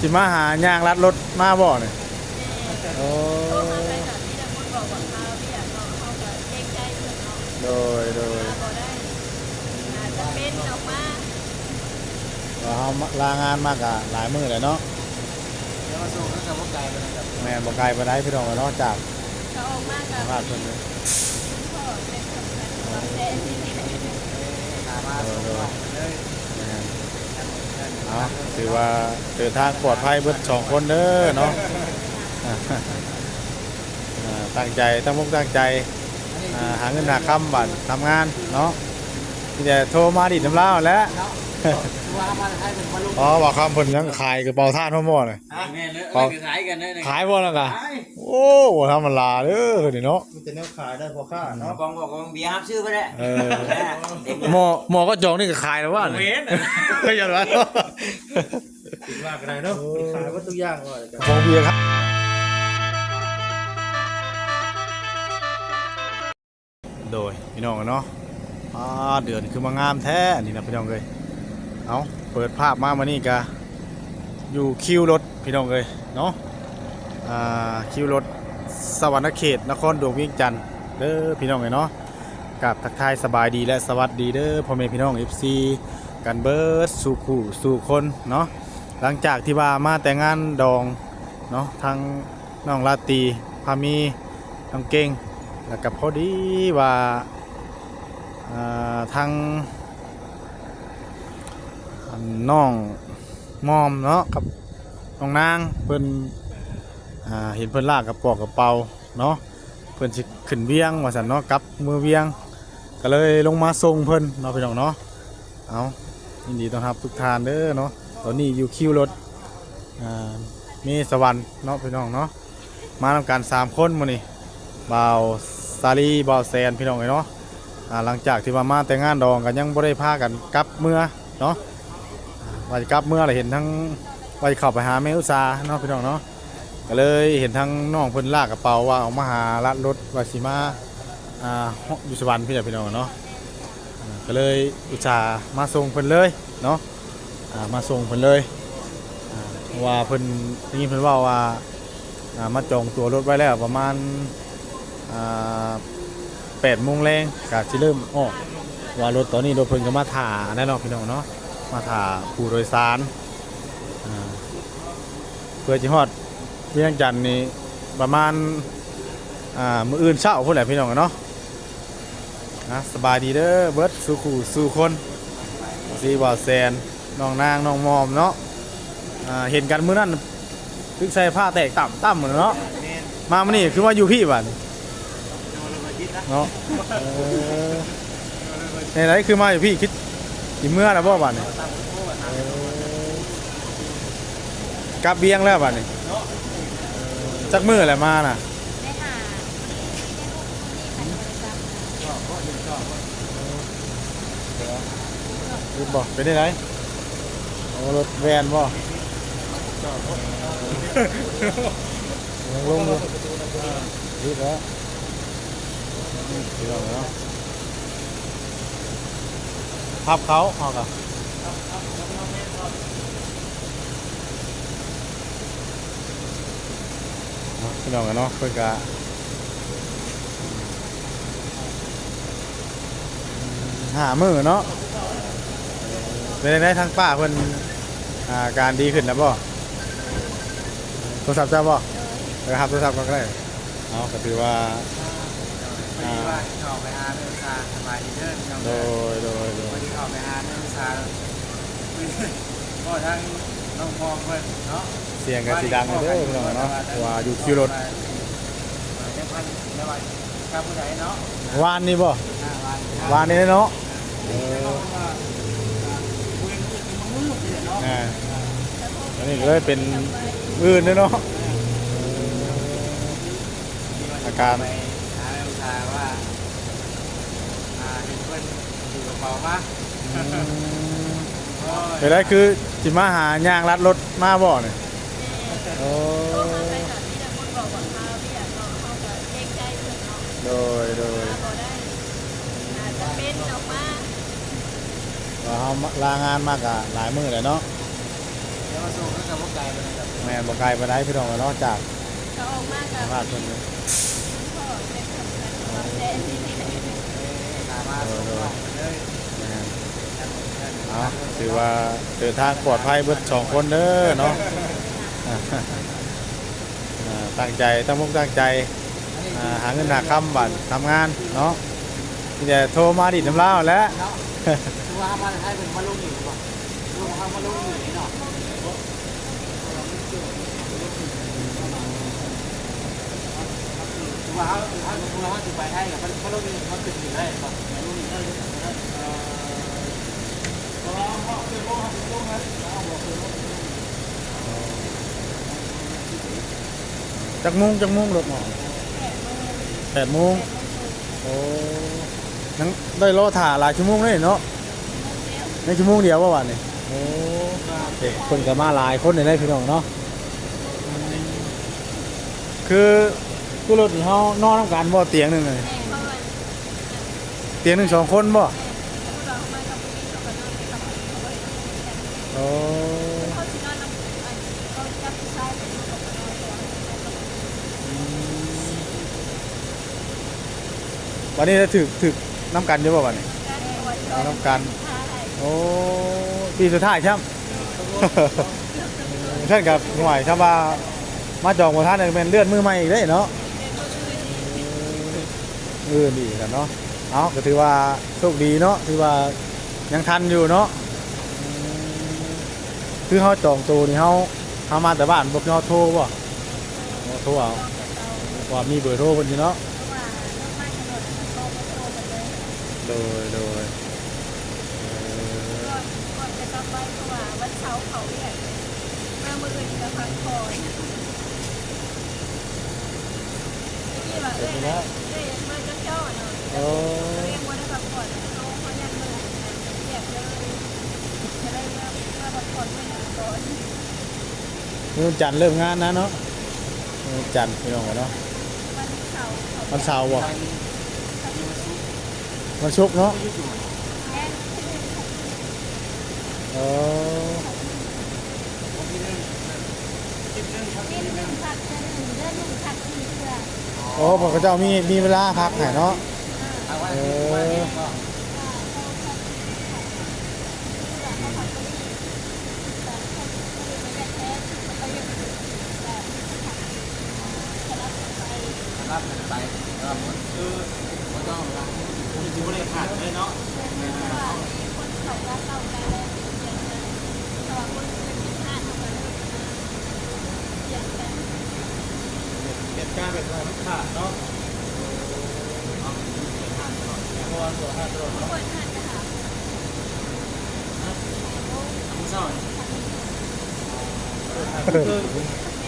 สิมาหาย่างรัดรถมาบ่เนี่ยโอ้โดยจะเป็นออกมาเราลางานมากอะหลายมื้อเลยเนาะเดี๋ยวมาส่งตั้งแต่พวกไก่ไปนะครับแม่บ่ไกลไปได้พี่น้องเนาะจากเขาออกมากับพาดเพิ่นเลยพ่อเป็นคนรับแทนที่ไหนหามาส่งเลยเอาถือว่าเดินทางปลอดภัยเบิด2คนเด้อเนาะตั้งใจตั้งมุกตั้งใจหาเงินหาคำบัตรทำงานเนาะที่จะโทรมาดิน้ำเล่าแล้วอ๋อว่าคำเพิ่นยังขายกระเป๋าท่านพ่อหม้อเลยแม่เนื้อขายกันเนื้อขายบ่นั่นล่ะโอ้ธรรมดาเด้อนี่เนาะมันจะเนื้อขายได้พอค่าเนาะกองเบียร์ห้ามซื้อไปได้หมอก็จองนี่ก็ขายแล้วว่าเว้นก็อย่างนั้นคิดว่ากันได้เนาะขายวัตถุย่างก่อนของเบียร์ครับโดยพี่น้องเนาะเดือนคือมางามแท้นี่นะพี่น้องเลยเอาเปิดภาพมานี่กะอยู่คิวรถพี่น้องเลยเนาะคิวรถสวรรค์เขตนครหลวงเวียงจันทร์เด้อพี่น้องเลยเนาะกับทักทายสบายดีและสวัสดีเด้อพ่อแม่พี่น้อง FC กันเบิร์ดสู่คู่สู่คนเนาะหลังจากที่ว่ามาแต่งงานดองเนาะทางน้องลาตีพามีน้องเก่งแล้วกับพอดีว่าทางน้องมอมเนาะกับน้องนางเพิ่นเห็นเพิ่นลากกระปอกกระเป๋าเนาะเพิ่นสิขึ้นเวียงว่าซั่นเนาะกับมือเวียงก็เลยลงมาส่งเพิ่นเนาะพี่น้องเนาะเอายินดีต้อนรับทุกท่านเด้อเนาะตอนนี้อยู่คิวรถมีสวรรค์เนาะพี่น้องเนาะมาทำการ3คนมื้อนี้บ่าวซาลีบ่าวแซนพี่น้องเนาะหลังจากที่มาแต่งงานดองกันยังบ่ได้พากันกลับเมื่อเนาะว่าจะกลับเมื่อเลยเห็นทั้งว่าจะเข้าไปหาแม่อุตสาเนาะพี่น้องเนาะก็เลยเห็นทั้งน้องเพิ่นลากกระเป๋าว่าออกมาหาลัดรถว่าสิมาอยู่สวรรค์พี่น้องเนาะก็เลยอุตส่าห์มาส่งเพิ่นเลยเนาะมาส่งเพิ่นเลยว่าเพิ่นนี่เพิ่นว่ามาจองตัวรถไว้แล้วประมาณ8 โมงแรงก็สิเริ่มออกว่ารถตอนนี้รถเพิ่นก็มาถ่าแน่นอนพี่น้องเนาะมาถ่าผู้โดยสารเพื่อจะฮอดเวียงจันทน์นี่ประมาณมื้ออื่นเช้าพุ่นแหละพี่น้องเนาะสบายดีเด้อเบิร์ดสู่คู่สู่คนสีบ่าวแซนน้องนางน้องมอมเนาะเห็นกันมื้อนั้นตึกใส่ผ้าแตกต่ำเหมือนเนาะมามื้อนี้คือว่าอยู่พี่บัดเนาะในไหนคือมาอยู่พี่คิดสิเมื่อแล้วบ่บัดนี่กลับเบียงแล้วบัดนี่จักมื้อแหละมาน่ะบอกไปได้ไหนรถแวนบ่ลงเลยรีบแล้วเดี๋ยวนะพับเขาเอากับพี่น้องกันเนาะเพื่อนกะหามือเนาะเป็นได้ทางป้าเพิ่นการดีขึ้นแล้วบ่โทรศัพท์เจ้าบ่ครับโทรศัพท์ก็ได้เอาก็ถือว่าเข้าไปหาเนื้อซาสบายดีเด้อโดยวันนี้เข้าไปหาเนื้อซาก็ทั้งน้องพองเพิ่นเนาะเสียงกันสีดังเด้อพี่น้องเนาะว่าอยู่คิวรถครับผู้ใดเนาะวานนี่บ่วานนี่เนาะอันนี้เลยเป็นอื่นด้วยเนาะอาการหาลูกชายว่าเห็นเพื่อนอยู่กับเปามาเป็นไรคือจิมาหาย่างรัดรถมาบ่เนี่ยโอ้โดยจะเป็นออกมาลางานมากอะหลายมื้อเลยเนาะเ มาส่งก็กับพวกไก่ไปเลยครับ แม่นบ่ไกลบ่ได้พี่น้องเนาะจาก เขาออกมากับ บ้านเพิ่นเลย พ่อเป็นคนนั้นเราแซ่ที่ไหน ตามมาส่งน้องไปเลย แม่นเอาถือว่าเดินทางปลอดภัยเบิดสองคนเด้อเนาะตั้งใจตั้งมุ่งตั้งใจหาเงินหาคำบัตรทำงานเนาะที่จะโทรมาดิน้ำเล่าแล้ว เนาะคือว่ามาให้เป็นมาลงอยู่ป่ะลงมาลงอยู่นี่เนาะคือว่าเขาจะไปให้กับมาลงอยู่มันติดอยู่ได้ป่ะมาลงอยู่ได้จักมุ้งรถหมอ8 โมงโอ้นังได้รอถ่าหลายชั่วโมงเลยเนาะในชั่วโมงเดียวว่าวันนี้โอ้เด็กคนก็มาหลายคนได้พี่น้องเนาะคือผู้รถนี่เขานอนน้ำกันบ่เตียงหนึ่งเลย แม่เขาว่า เตียงหนึ่ง2 คนบ่ เขาเรามากับพี่เขาก็นอนกับเขาก็ โอ้ เขาที่นอนน้ำเขาจับผู้ชายเป็นเขาก็นอนตัว วันนี้จะถึกน้ำกันเยอะบ่วันนี้ การตรวจสอ เอา บ น้ำกัน ใช่ โอ้ปีสุดท้ายใช่ไหม ท่านกับหน่วยถ้าว่ามาจองกับท่านเนี่ยเป็นเลือดมือใหม่อีกได้เนาะดีกันเนาะเอาก็ถือว่าโชคดีเนาะถือว่ายังทันอยู่เนาะคือเขาจองตัวนี่เขามาแต่บ้านบอกเขาโทรบ่โทรเอาว่ามีเบอร์โทรคนอยู่เนาะ โดย ก่อนจะกลับไปเพราะว่าวันเสาร์เขาเรียกเมื่อมื้ออื่นจะพักผ่อนที่ว่าเอ้ยเมื่อจะเจ้าเนาะ โอ้ เรียกว่าได้พักผ่อนเขาเขายันเมื่อเรียกเลยจะได้เมื่อพักผ่อนเมื่อหนึ่งก่อน วันจันทร์เริ่มงานนะเนาะวันจันทร์พี่น้องเนาะ วันเสาร์เขา วันเสาร์บ่วันศุกร์เนาะ แอน เออ กินหนึ่งผักจะหนึ่งเดือนหนึ่งผักสี่เดือน โอ้พวกเขาเจ้ามีเวลาพักให้เนาะเออเหตุการณ์แบบนั้นขาดเนาะ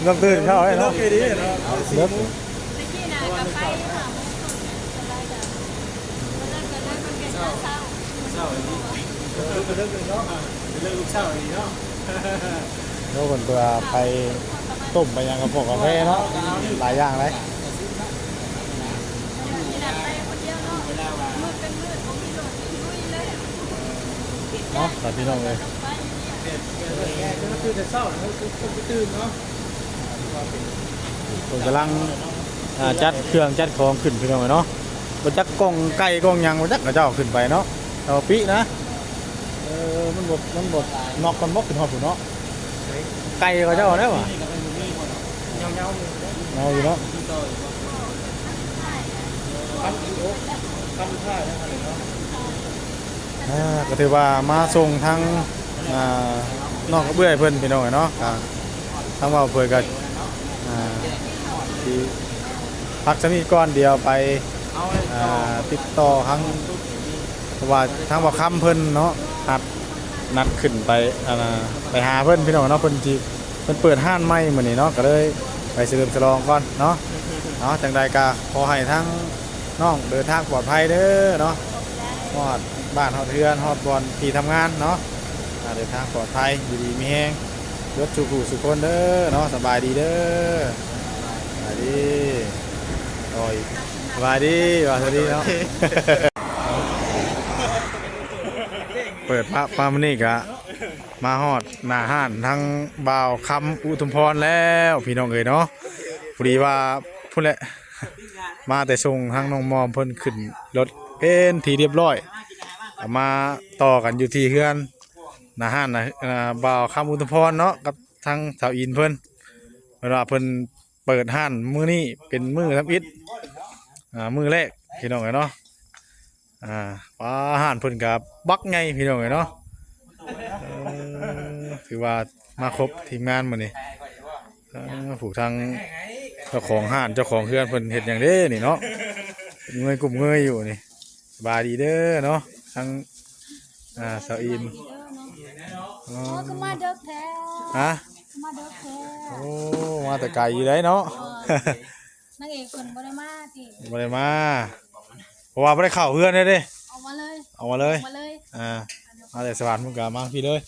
ต้องตื่นเข้าให้เนาะเลิก ตะกี้นะกับไปหาโมงต้นอะไรกันแล้วนั่นก็นั่นมันเป็นเศร้า แล้วคนตัวไปต้มไปยังกระเพาะกาแฟเนาะหลายอย่างเลย ที่นั่นไปคนเดียวเนาะมืดเป็นมืดผมมีรถลุยเลย เนาะแต่พี่น้องเลย ไปเนี่ย ผมกำลังจัดเครื่องจัดของขึ้นพี่น้องเลยเนาะบนจักกล้องไก่กล้องยังบนจักกระเจ้าขึ้นไปเนาะเอาปีนะมันบดนอกกันบกขึ้นหอดผู้เนาะไก่กระเจ้าได้ป่ะเอาอยู่เนาะก็ถือว่ามาส่งทางนอกกระเบื้อยเพิ่นพี่น้องเนาะทางว่าเพิ่นก็ที่พักสนิทก่อนเดียวไปติดต่อทางว่าทางว่าคำเพิ่นเนาะนัดขึ้นไปหาเพิ่นพี่น้องเนาะเพิ่นที่เพิ่นเปิดห้านใหม่มื้อนี้เนาะก็เลยไปเฉลิมฉลองก่อนเนาะจังใดก็ขอให้ทั้งน้องเดินทางปลอดภัยเด้อเนาะฮอดบ้านฮอดเรือนฮอดบอนที่ทำงานเนาะเดินทางปลอดภัยอยู่ดีมีแฮงยศสุขุสุขคนเด้อเนาะสบายดีเด้อสบายดีโอ้ยสบายดีเนา ะ เปิดพระปามนี่กะ มาฮอดหน้าห้านทั้งบ่าวคำอุทุมพรแล้วพี่น้องเอ๋ยเนาะพอดีว่าพุ่นแหละมาแต่ส่งทั้งน้องมอมเพิ่นขึ้นรถเป็นที่เรียบร้อยมาต่อกันอยู่ที่เฮือนหน้าห้านนะบ่าวคำอุทุมพรเนาะกับทั้งสาวอินเพิ่นเวลาเพิ่นเปิดห้านมื้อนี้เป็นมื้อทำอิฐมื้อแรกพี่น้องเอ๋ยเนาะว่าห้านเพิ่นกับบักไงพี่น้องเอ๋ยเนาะถือว่ามาครบทีมงานมื้อนี้ผู้ทางเจ้าของห้านเจ้าของเฮือนเพิ่นเฮ็ดหยังเด้นี่เนาะเงยกลุ่มเงยอยู่นี่สบายดีเด้อเนาะทั้งสาวอิน โอ้ก็มาเด้อแท้ ฮะ มาเด้อแท้ โอ้มาแต่ไกลอยู่ได้เนาะ นางเอกคนบ่ได้มาติ บ่ได้มาเพราะว่าบ่ได้เข้าเฮือนเด้ เอามาเลย เอามาเลย มาเลย มาแต่สวรรค์มึงก็มาพี่เลย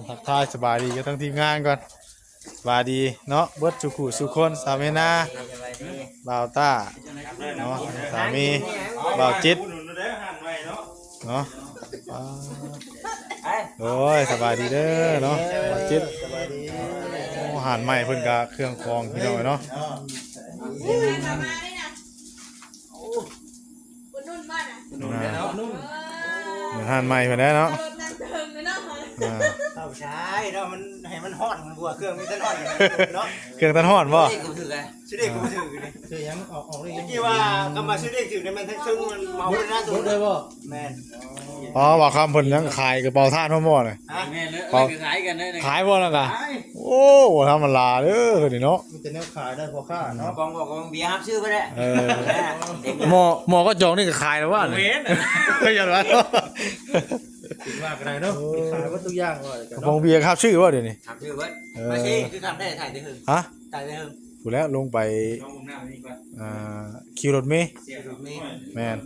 ทักทายสบายดีกับทั้งทีมงานก่อนสบายดีเนาะเบิดสุขุสุคนสามีนาบ่าวต้าเนาะสามีบ่าวจิตเนาะโอ้ยสบายดีเด้อเนาะบ่าวจิตอาหารใหม่เพิ่นก็เครื่องคองพี่น้องเนาะอาหารใหม่เพิ่นเนาะเอาใช่เนาะมันให้มันฮอดมันบัวเครื่องมีแต่ฮอดเนาะ เครื่องตัดฮ้อนบ่ ชื่อเด็กกูถือนี่ชื่อยังออกเลยกี่ว่ากำมาชื่อเด็กถือในมันทั้งซึ่งมันเมาหน้าตัวเลยบ่แม่นอ๋อว่าคำเพิ่นยังขายกระเป๋าท่านพ่อหม้อเลย แม่นเลยขายกันเลย ขายบ่แล้วกะโอ้ธรรมดาเด้อนี่เนาะ มันจะแนวขายได้พอค่าเนาะกองเบียร์ครับชื่อไปได้หมอก็จองนี่ก็ขายแล้วว่าเว้นก็อย่างนั้น คิดว่ากันได้เนาะขายวัตถุย่างว่ากระป๋องเบียร์ครับชื่อว่าเดี๋ยวนี้ครับชื่อเว้ยไม่ใช่คือทำได้ถ่ายได้หึงฮะถ่ายได้หึงถูกแล้วลงไปคิวรถเมย์แมน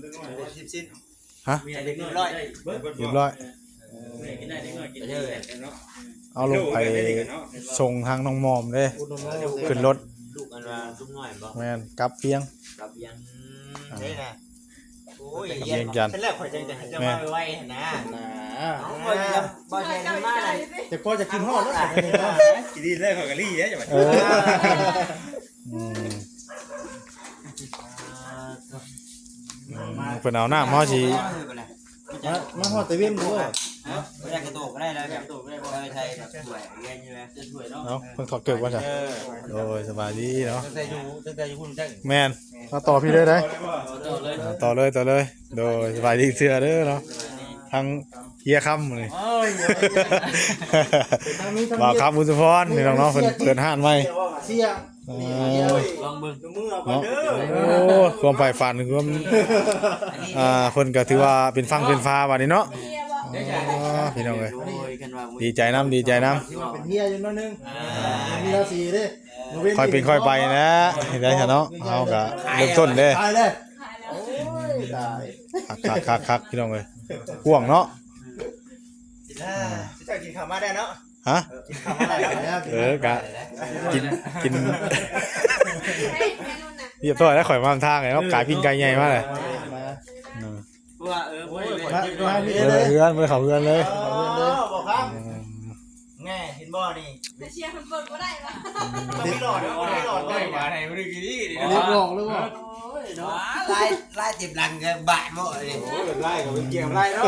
ฮะเรียบร้อยเอาลงไปส่งทางน้องมอมเลยขึ้นรถแมนกับเพียงเพียงจันแม่ไว้นะบ่ใช่มาแต่พอจะกินฮอดแล้วกินดีเลยขอกะลี่เนี่ยจะมาเพิ่นเอาหน้ามาสิมาฮอดตะเวนดูบ่ได้กระโตกบ่ได้แล้วแบบโตกบ่ได้บ่ได้ใช้แบบสวยเงี้ยใช่มั้ยจะสวยเนาะเนาะเพิ่นถอดเกิบว่าจ้ะโอ้ยสบายดีเนาะตั้งแต่อยู่พุ่นจังแม่นมาต่อพี่เลยได้ต่อเลยโดยสบายดีเสื้อเด้อเนาะทั้งเฮียค่ำนี่บ่าวคำอุทุมพรนี่น้องๆเพิ่นเปิดห้านใหม่ลองเบิ่งมือเอาก่อนเด้อโอ้ความใฝ่ฝันความเพิ่นก็ถือว่าเป็นฟังเป็นฟ้าบัดนี้เนาะพี่น้องเอ้ยดีใจนำเป็นเฮียอยู่นั่นนึงมีราศีเด้ค่อยเป็นค่อยไปนะได้ซะเนาะเฮาก็เริ่มต้นเด้โอ้ยตายคักพี่น้องเอ้ยห่วงเนาะจะกินข้าวมาได้เนาะฮะกินข้าวมาได้กะกินเรียบร้อยแล้วข่อยมาทางไงเนาะกายปิ้งไก่ใหญ่มากเลยว่าเพื่อนไม่เขาเพื่อนเลยบอกครับแง่เห็นบ่นี่แต่เชียร์มันเปิดบ่ได้ป่ะต้องมีหลอดได้มาไหนบ่ได้กินนี่ดิเรียบร้อยแล้วบ่ไล่ติดหลังกันบาดบ่นี่โอ้ยไล่ก็เป็นเกี่ยวไล่เนาะ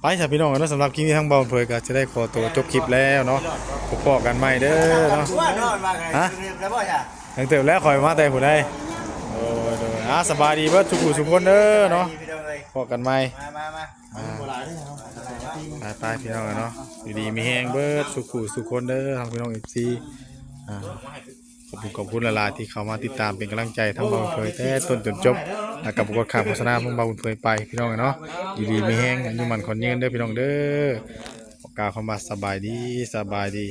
ไปสำหรับพี่น้องนะสำหรับคลิปนี้ทั้งเบาเผยก็จะได้ขอตัวจบคลิปแล้วเนาะพบกันใหม่เด้อเนาะฮะยังเติมแล้วคอยมาแต่ผู้ใดโอ้ยสบายดีเบิดทุกคนเด้อเนาะพบกันใหม่ไปพี่น้องเนาะดีมีแห้งเบิดสุขคนเด้อทางพี่น้องFCขอบคุณหลายๆที่เข้ามาติดตามเป็นกำลังใจทั้งเบาเผยแต่ต้นจนจบแล้วกับบทข่าวโฆษณาของเบาเผยไปพี่น้องเนาะดีมีแห้งอยู่มันคนยืนเด้อพี่น้องเด้อกล่าวคำว่าสบายดี